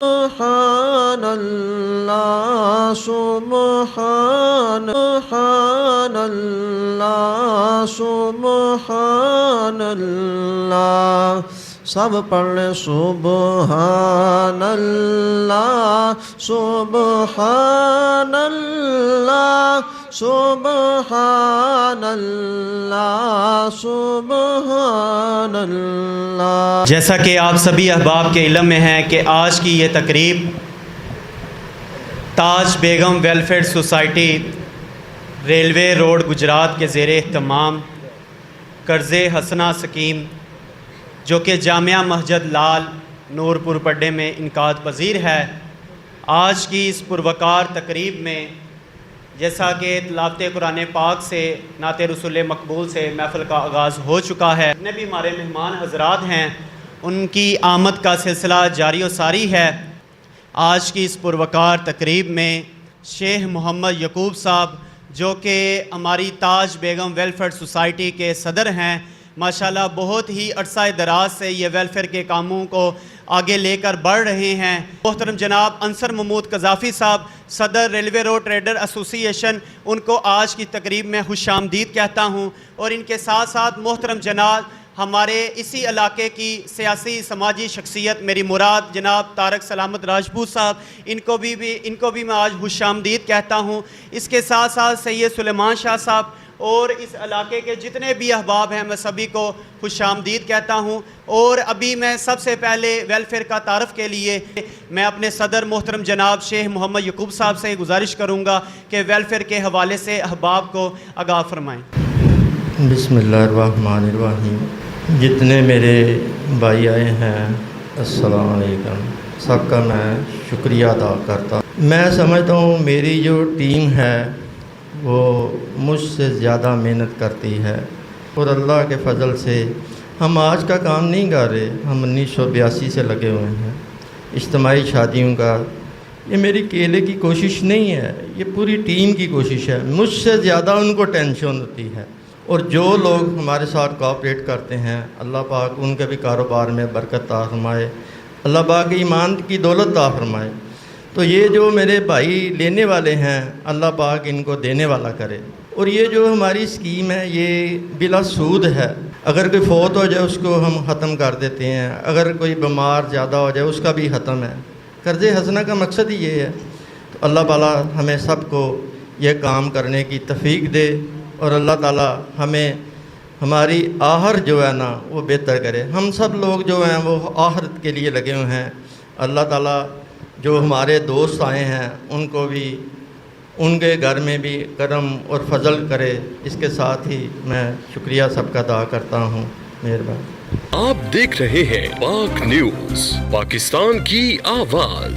سبحان اللہ سبحان اللہ سبحان اللہ، سب پڑھ لیں سبحان اللہ سبحان اللہ سبحان اللہ سبحان اللہ۔ جیسا کہ آپ سبھی احباب کے علم میں ہے کہ آج کی یہ تقریب تاج بیگم welfare society railway road Gujarat کے زیر اہتمام قرض حسنہ سکیم جو کہ جامعہ مسجد لال نور پور پڈے میں انعقاد پذیر ہے، آج کی اس پروقار تقریب میں جیسا کہ تلاوت قرآن پاک سے نعت رسول مقبول سے محفل کا آغاز ہو چکا ہے، جتنے بھی ہمارے مہمان حضرات ہیں ان کی آمد کا سلسلہ جاری و ساری ہے۔ آج کی اس پروقار تقریب میں شیخ محمد یعقوب صاحب جو کہ ہماری تاج بیگم ویلفیئر سوسائٹی کے صدر ہیں، ماشاءاللہ بہت ہی عرصہ دراز سے یہ ویلفیئر کے کاموں کو آگے لے کر بڑھ رہے ہیں۔ محترم جناب انصر محمود قذافی صاحب صدر ریلوے روڈ ٹریڈر ایسوسی ایشن، ان کو آج کی تقریب میں خوش آمدید کہتا ہوں، اور ان کے ساتھ ساتھ محترم جناب ہمارے اسی علاقے کی سیاسی سماجی شخصیت میری مراد جناب طارق سلامت راجپوت صاحب، ان کو بھی میں آج خوش آمدید کہتا ہوں۔ اس کے ساتھ ساتھ سید سلیمان شاہ صاحب اور اس علاقے کے جتنے بھی احباب ہیں میں سبھی کو خوش آمدید کہتا ہوں۔ اور ابھی میں سب سے پہلے ویلفیئر کا تعارف کے لیے میں اپنے صدر محترم جناب شیخ محمد یعقوب صاحب سے گزارش کروں گا کہ ویلفیئر کے حوالے سے احباب کو آگاہ فرمائیں۔ بسم اللہ الرحمن الرحیم۔ جتنے میرے بھائی آئے ہیں السلام علیکم، سب کا میں شکریہ ادا کرتا ہوں۔ میں سمجھتا ہوں میری جو ٹیم ہے وہ مجھ سے زیادہ محنت کرتی ہے، اور اللہ کے فضل سے ہم آج کا کام نہیں کر رہے، ہم 1982 سے لگے ہوئے ہیں اجتماعی شادیوں کا۔ یہ میری اکیلے کی کوشش نہیں ہے، یہ پوری ٹیم کی کوشش ہے۔ مجھ سے زیادہ ان کو ٹینشن ہوتی ہے، اور جو لوگ ہمارے ساتھ کوآپریٹ کرتے ہیں اللہ پاک ان کے بھی کاروبار میں برکت عطا فرمائے، اللہ پاک ایمان کی دولت عطا فرمائے۔ تو یہ جو میرے بھائی لینے والے ہیں اللہ پاک ان کو دینے والا کرے۔ اور یہ جو ہماری اسکیم ہے یہ بلا سود ہے، اگر کوئی فوت ہو جائے اس کو ہم ختم کر دیتے ہیں، اگر کوئی بیمار زیادہ ہو جائے اس کا بھی ختم ہے۔ قرض حسنہ کا مقصد ہی یہ ہے۔ تو اللہ تعالیٰ ہمیں سب کو یہ کام کرنے کی توفیق دے، اور اللہ تعالیٰ ہمیں ہماری آخر جو ہے نا وہ بہتر کرے۔ ہم سب لوگ جو ہیں وہ آخرت کے لیے لگے ہوئے ہیں۔ اللہ تعالیٰ جو ہمارے دوست آئے ہیں ان کو بھی ان کے گھر میں بھی کرم اور فضل کرے۔ اس کے ساتھ ہی میں شکریہ سب کا ادا کرتا ہوں۔ مہربانی۔ آپ دیکھ رہے ہیں پاک نیوز، پاکستان کی آواز۔